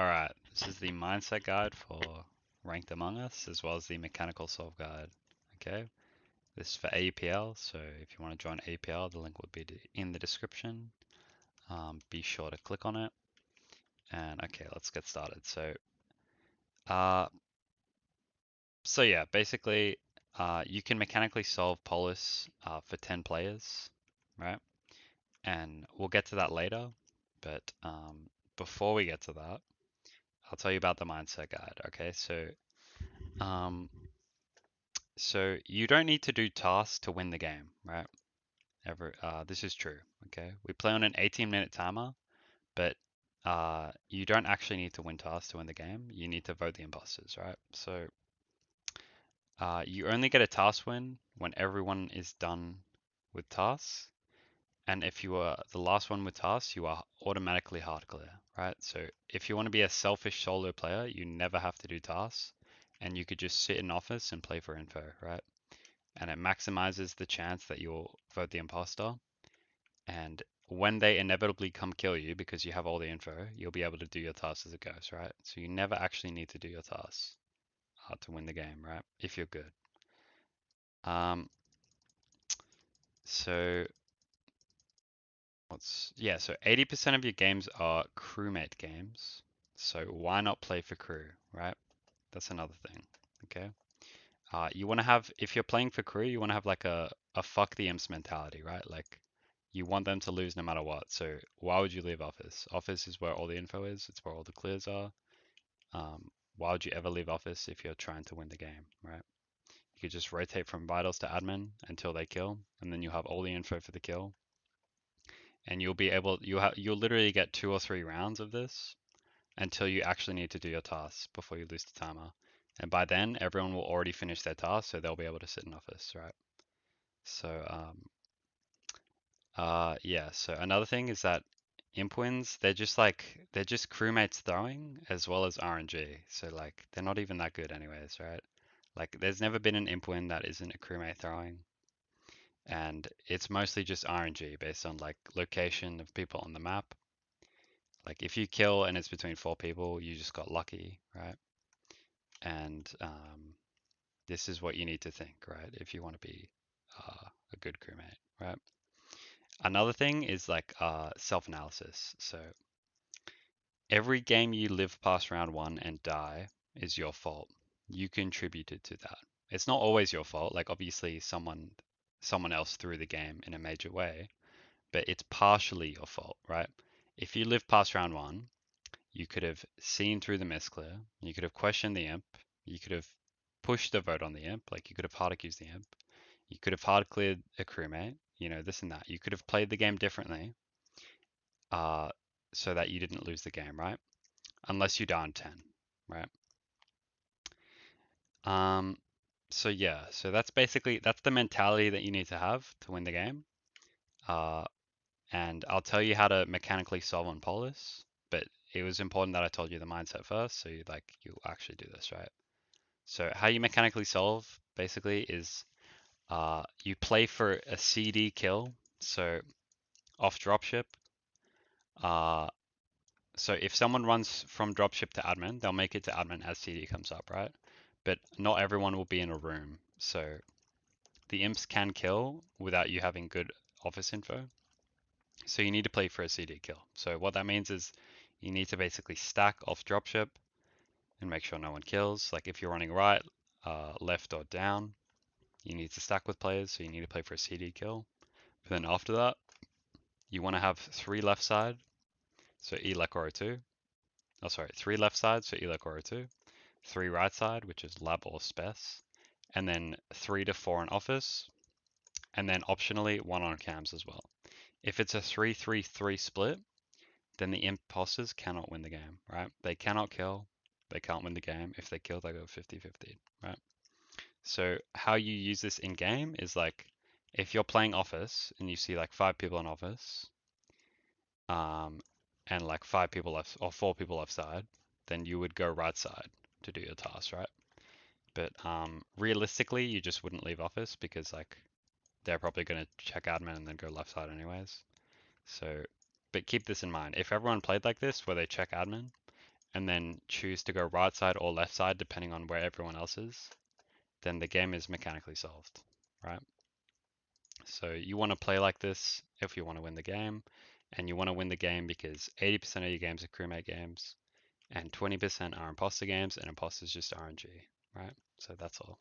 Alright, this is the mindset guide for Ranked Among Us, as well as the mechanical solve guide. Okay, this is for APL, so if you want to join APL, the link will be in the description. Be sure to click on it. And okay, let's get started. Uh, so yeah, basically, you can mechanically solve Polis for 10 players, right? And we'll get to that later, but before we get to that, I'll tell you about the mindset guide. Okay, um, so you don't need to do tasks to win the game, right? This is true. Okay, we play on an 18-minute timer, but you don't actually need to win tasks to win the game. You need to vote the imposters, right? So you only get a task win when everyone is done with tasks, and if you are the last one with tasks, you are automatically hard clear, right? So if you want to be a selfish solo player, you never have to do tasks, and you could just sit in office and play for info, right? And it maximizes the chance that you'll vote the imposter. And when they inevitably come kill you because you have all the info, you'll be able to do your tasks as it goes, right? So you never actually need to do your tasks to win the game, right? If you're good. Um, so so 80% of your games are crewmate games. So why not play for crew, right? That's another thing. Okay. You want to have, if you're playing for crew, you want to have like a fuck the imps mentality, right? Like you want them to lose no matter what. So why would you leave office? Office is where all the info is. It's where all the clears are. Why would you ever leave office if you're trying to win the game, right? You could just rotate from vitals to admin until they kill, and then you have all the info for the kill. And you'll literally get 2 or 3 rounds of this until you actually need to do your tasks before you lose the timer. And by then, everyone will already finish their tasks, so they'll be able to sit in office, right? So, yeah. So another thing is that imp wins, they're just crewmates throwing as well as RNG. So like they're not even that good anyways, right? Like there's never been an imp win that isn't a crewmate throwing, and it's mostly just RNG based on like location of people on the map. Like if you kill and it's between 4 people, you just got lucky, right? And this is what you need to think, right? If you want to be a good crewmate, right? Another thing is like self-analysis. So every game you live past round one and die is your fault. You contributed to that. It's not always your fault. Like obviously someone else threw the game in a major way, but it's partially your fault, right? If you live past round one, you could have seen through the misclear. You could have questioned the imp. You could have pushed a vote on the imp. Like you could have hard accused the imp. You could have hard cleared a crewmate. You know, this and that. You could have played the game differently, uh, so that you didn't lose the game, right? Unless you die on 10, right? Um, so yeah, so that's the mentality that you need to have to win the game. Uh, and I'll tell you how to mechanically solve on Polis, but it was important that I told you the mindset first, so you actually do this, right? So how you mechanically solve basically is you play for a CD kill, so off dropship. Uh, so if someone runs from dropship to admin, they'll make it to admin as CD comes up, right? But not everyone will be in a room, so the imps can kill without you having good office info. So you need to play for a CD kill. So what that means is you need to basically stack off dropship and make sure no one kills. Like if you're running right, left, or down, you need to stack with players, so you need to play for a CD kill. But then after that, you want to have 3 left side, so ELEC or O2. Oh, sorry, 3 left side, so ELEC or O2. 3 right side, which is lab or spec. And then 3 to 4 in office. And then optionally 1 on cams as well. If it's a 3-3-3 split, then the imposters cannot win the game, right? They cannot kill, they can't win the game. If they kill, they go 50-50, right? So how you use this in game is like if you're playing office and you see like 5 people in office, and like 5 people left or 4 people left side, then you would go right side to do your task, right? But realistically, you just wouldn't leave office because like they're probably going to check admin and then go left side anyways. So, but keep this in mind. If everyone played like this, where they check admin and then choose to go right side or left side depending on where everyone else is, then the game is mechanically solved, right? So you want to play like this if you want to win the game, and you want to win the game because 80% of your games are crewmate games, and 20% are imposter games, and imposters just RNG, right? So that's all.